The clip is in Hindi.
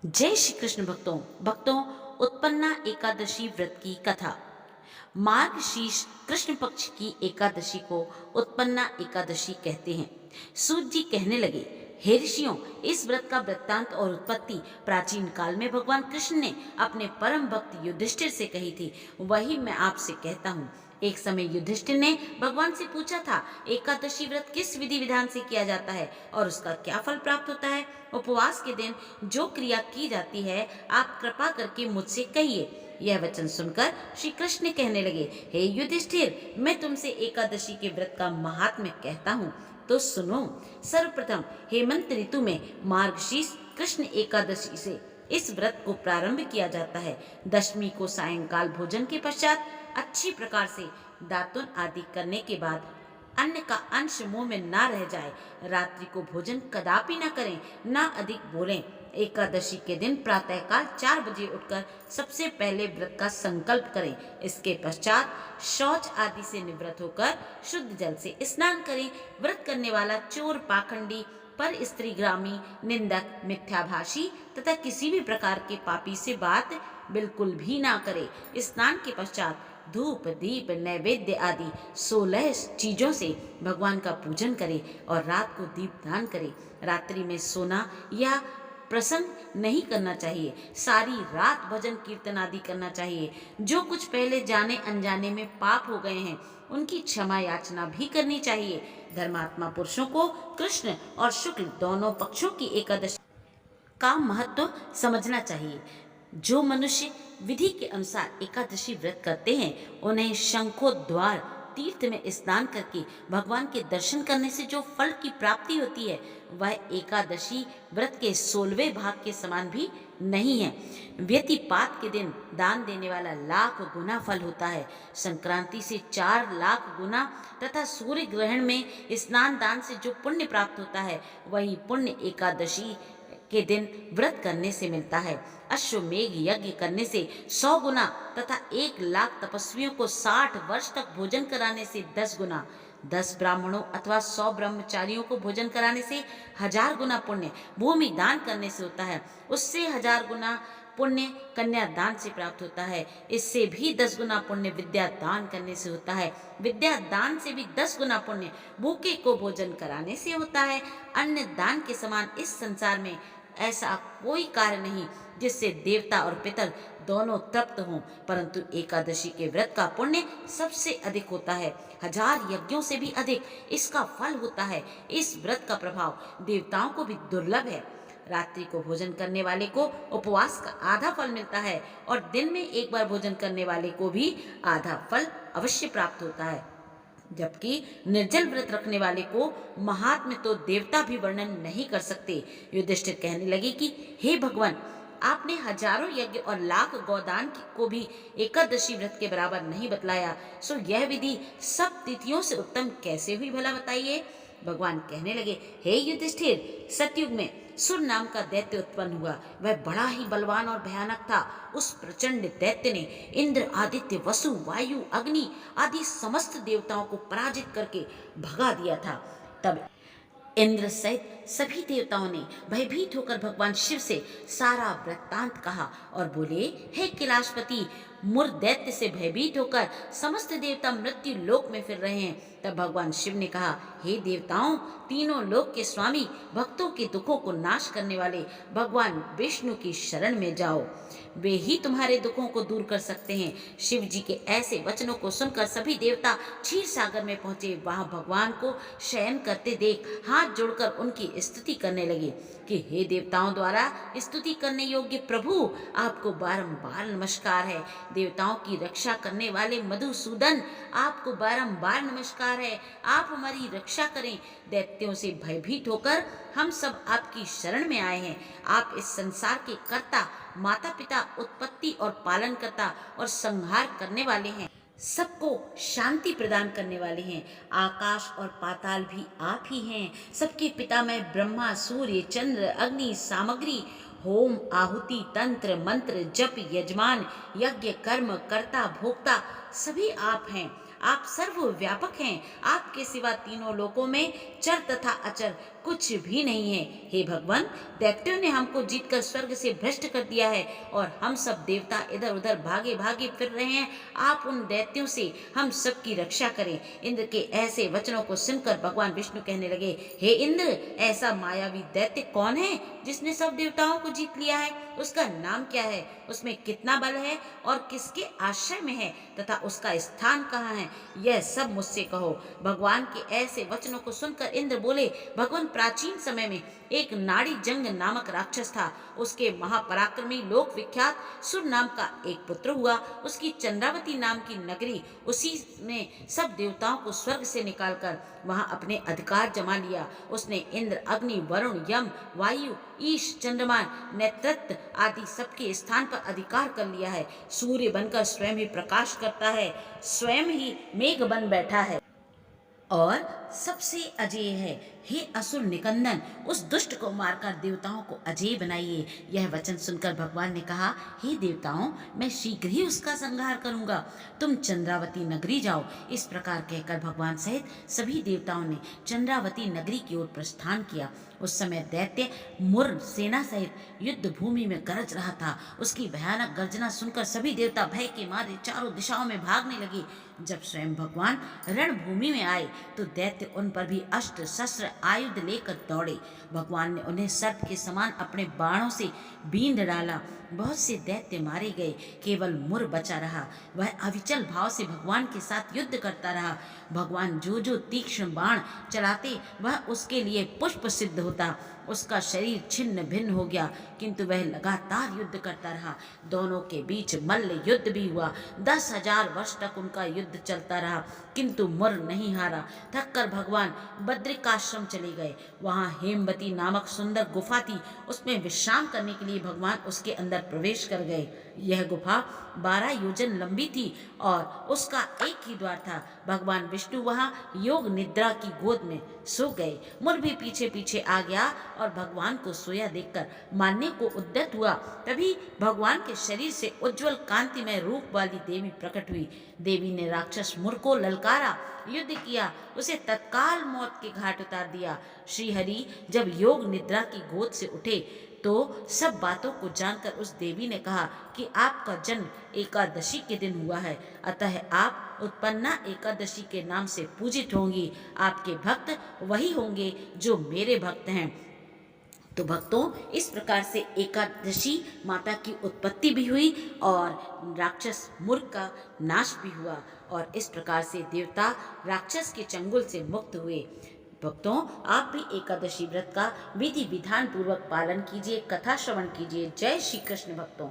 जय श्री कृष्ण भक्तों उत्पन्ना एकादशी व्रत की कथा। मार्गशीर्ष कृष्ण पक्ष की एकादशी को उत्पन्ना एकादशी कहते हैं। सूत जी कहने लगे, हे ऋषियों, इस व्रत का वृत्तांत और उत्पत्ति प्राचीन काल में भगवान कृष्ण ने अपने परम भक्त युधिष्ठिर से कही थी, वही मैं आपसे कहता हूँ। एक समय युधिष्ठिर ने भगवान से पूछा था, एकादशी व्रत किस विधि विधान से किया जाता है और उसका क्या फल प्राप्त होता है? उपवास के दिन जो क्रिया की जाती है, आप कृपा करके मुझसे कहिए। यह वचन सुनकर श्री कृष्ण कहने लगे, हे युधिष्ठिर, मैं तुमसे एकादशी के व्रत का महात्म्य कहता हूँ, तो सुनो। सर्वप्रथम हेमंत ऋतु में मार्गशीर्ष कृष्ण एकादशी से इस व्रत को प्रारंभ किया जाता है। दशमी को सायंकाल भोजन के पश्चात अच्छी प्रकार से दातुन आदि करने के बाद अन्न का अंश मुंह में ना रह जाए, रात्रि को भोजन कदापि न करें, ना अधिक बोलें। एकादशी के दिन प्रातःकाल 4 बजे उठकर सबसे पहले व्रत का संकल्प करें। इसके पश्चात शौच आदि से निवृत्त होकर शुद्ध जल से स्नान करें। व्रत करने वाला चोर, पाखंडी, पर स्त्रीग्रामी, निंदक, मिथ्याभाषी तथा किसी भी प्रकार के पापी से बात बिल्कुल भी ना करे। स्नान के पश्चात धूप, दीप, नैवेद्य आदि 16 चीजों से भगवान का पूजन करे और रात को दीपदान करे। रात्रि में सोना या प्रसंग नहीं करना चाहिए। सारी रात भजन कीर्तन आदि करना चाहिए। जो कुछ पहले जाने अनजाने में पाप हो गए हैं, उनकी क्षमा याचना भी करनी चाहिए। धर्मात्मा पुरुषों को कृष्ण और शुक्ल दोनों पक्षों की एकादशी का महत्व समझना चाहिए। जो मनुष्य विधि के अनुसार एकादशी व्रत करते हैं, उन्हें शंखोद्वार तीर्थ में स्नान करके भगवान के दर्शन करने से जो फल की प्राप्ति होती है, वह एकादशी व्रत के 16वें भाग के समान भी नहीं है। व्यतिपात के दिन दान देने वाला लाख गुना फल होता है। संक्रांति से 4 लाख गुना तथा सूर्य ग्रहण में स्नान दान से जो पुण्य प्राप्त होता है, वही पुण्य एकादशी के दिन व्रत करने से मिलता है। अश्वमेघ यज्ञ करने से 100 गुना तथा 1 लाख तपस्वियों को 60 वर्ष तक भोजन कराने से 10 गुना, 10 ब्राह्मणों अथवा 100 ब्रह्मचारियों को भोजन कराने से 1000 गुना पुण्य भूमि दान करने से होता है। उससे 1000 गुना पुण्य कन्या दान से प्राप्त होता है। इससे भी 10 गुना पुण्य विद्या दान करने से होता है। विद्या दान से भी 10 गुना पुण्य भूखे को भोजन कराने से होता है। अन्न दान के समान इस संसार में ऐसा कोई कार्य नहीं जिससे देवता और पितर दोनों तृप्त हों, परंतु एकादशी के व्रत का पुण्य सबसे अधिक होता है। 1000 यज्ञों से भी अधिक इसका फल होता है। इस व्रत का प्रभाव देवताओं को भी दुर्लभ है। रात्रि को भोजन करने वाले को उपवास का आधा फल मिलता है और दिन में एक बार भोजन करने वाले को भी आधा फल अवश्य प्राप्त होता है। जबकि निर्जल व्रत रखने वाले को महात्म्य तो देवता भी वर्णन नहीं कर सकते। युधिष्ठिर कहने लगे कि हे भगवान, आपने हजारों यज्ञ और लाख गौदान को भी एकादशी व्रत के बराबर नहीं बतलाया, सो यह विधि सब तिथियों से उत्तम कैसे हुई भला बताइए। भगवान कहने लगे, हे युधिष्ठिर, सतयुग में सुर नाम का दैत्य उत्पन्न हुआ। वह बड़ा ही बलवान और भयानक था। उस प्रचंड दैत्य ने इंद्र, आदित्य, वसु, वायु, अग्नि आदि समस्त देवताओं को पराजित करके भगा दिया था। तब इंद्र सहित सभी देवताओं ने भयभीत होकर भगवान शिव से सारा वृत्तांत कहा और बोले, हे कैलाशपति, मुर दैत्य से भयभीत होकर समस्त देवता मृत्यु लोक में फिर रहे हैं। तब भगवान शिव ने कहा, हे देवताओं, तीनों लोक के स्वामी, भक्तों के दुखों को नाश करने वाले भगवान विष्णु की शरण में जाओ। वे ही तुम्हारे दुखों को दूर कर सकते हैं। शिव जी के ऐसे वचनों को सुनकर सभी देवता क्षीर सागर में पहुंचे। वहां भगवान को शयन करते देख हाथ जोड़कर उनकी स्तुति करने लगे कि हे देवताओं द्वारा स्तुति करने योग्य प्रभु, आपको बारंबार नमस्कार है। देवताओं की रक्षा करने वाले मधुसूदन, आपको बारंबार नमस्कार है। आप हमारी रक्षा करें। दैत्यों से भयभीत होकर हम सब आपकी शरण में आए हैं। आप इस संसार के कर्ता, माता पिता, उत्पत्ति और पालन करता और संहार करने वाले हैं। सबको शांति प्रदान करने वाले हैं। आकाश और पाताल भी आप ही हैं। सबके पिता मैं ब्रह्मा, सूर्य, चंद्र, अग्नि, सामग्री, होम, आहुति, तंत्र, मंत्र, जप, यजमान, यज्ञ, कर्म, कर्ता, भोक्ता सभी आप हैं। आप सर्वव्यापक हैं, आपके सिवा तीनों लोकों में चर तथा अचर कुछ भी नहीं है। हे भगवान, दैत्यों ने हमको जीतकर स्वर्ग से भ्रष्ट कर दिया है और हम सब देवता इधर उधर भागे भागे फिर रहे हैं। आप उन दैत्यों से हम सब की रक्षा करें। इंद्र के ऐसे वचनों को सुनकर भगवान विष्णु कहने लगे, हे इंद्र, ऐसा मायावी दैत्य कौन है जिसने सब देवताओं को जीत लिया है? उसका नाम क्या है? उसमें कितना बल है और किसके आश्रय में है तथा उसका स्थान कहाँ है? यह सब मुझसे कहो। भगवान के ऐसे वचनों को सुनकर इंद्र बोले, भगवान, प्राचीन समय में एक नाड़ी जंग नामक राक्षस था। उसके महापराक्रमी लोक विख्यात सुर नाम का एक पुत्र हुआ। उसकी चंद्रावती नाम की नगरी, उसी ने सब देवताओं को स्वर्ग से निकालकर वहां अपने अधिकार जमा लिया। उसने इंद्र, अग्नि, वरुण, यम, वायु, ईश, चंद्रमा, नेतृत्व आदि सबके स्थान पर अधिकार कर लिया है। सूर्य बनकर स्वयं ही प्रकाश करता है, स्वयं ही मेघ बन बैठा है और सबसे अजेय है। हे असुर निकंदन, उस दुष्ट को मारकर देवताओं को अजेय बनाइए। यह वचन सुनकर भगवान ने कहा, हे देवताओं, मैं शीघ्र ही उसका संहार करूंगा। तुम चंद्रावती नगरी जाओ। इस प्रकार कहकर भगवान सहित सभी देवताओं ने चंद्रावती नगरी की ओर प्रस्थान किया। उस समय दैत्य मुर सेना सहित युद्ध भूमि में गरज रहा था। उसकी भयानक गर्जना सुनकर सभी देवता भय के मारे चारों दिशाओं में भागने लगे। जब स्वयं भगवान रणभूमि में आए तो दैत्य उन पर भी अस्त्र शस्त्र आयुध लेकर दौड़े। भगवान ने उन्हें सर्प के समान अपने बाणों से बींध डाला। बहुत से दैत्य मारे गए, केवल मुर बचा रहा। वह अविचल भाव से भगवान के साथ युद्ध करता रहा। भगवान जो जो तीक्ष्ण बाण चलाते वह उसके लिए पुष्प सिद्ध होता। उसका शरीर छिन्न भिन्न हो गया, किंतु वह लगातार युद्ध करता रहा। दोनों के बीच मल्ल युद्ध भी हुआ। 10,000 वर्ष तक उनका युद्ध चलता रहा, किंतु मुर नहीं हारा। थककर भगवान बद्रिकाश्रम चले गए। वहां हेमवती नामक सुंदर गुफा थी। उसमें विश्राम करने के लिए भगवान उसके अंदर प्रवेश कर गए। यह गुफा 12 योजन लंबी थी और उसका एक ही द्वार था। भगवान विष्णु वहां योग निद्रा की गोद में सो गए। मुर भी पीछे पीछे आ गया और भगवान को सोया देखकर मारने को उद्यत हुआ। तभी भगवान के शरीर से उज्जवल कांतिमय रूप वाली देवी प्रकट हुई। देवी ने राक्षस मुर को ललकारा, युद्ध किया, उसे तत्काल मौत के घाट उतार दिया। श्री हरि जब योग निद्रा की गोद से उठे तो सब बातों को जानकर उस देवी ने कहा कि आपका जन्म एकादशी के दिन हुआ है, अतः आप उत्पन्ना एकादशी के नाम से पूजित होंगी। आपके भक्त वही होंगे जो मेरे भक्त हैं। तो भक्तों, इस प्रकार से एकादशी माता की उत्पत्ति भी हुई और राक्षस मुर का नाश भी हुआ और इस प्रकार से देवता राक्षस के चंगुल से मुक्त हुए। भक्तों, आप भी एकादशी व्रत का विधि विधान पूर्वक पालन कीजिए, कथा श्रवण कीजिए। जय श्री कृष्ण भक्तों।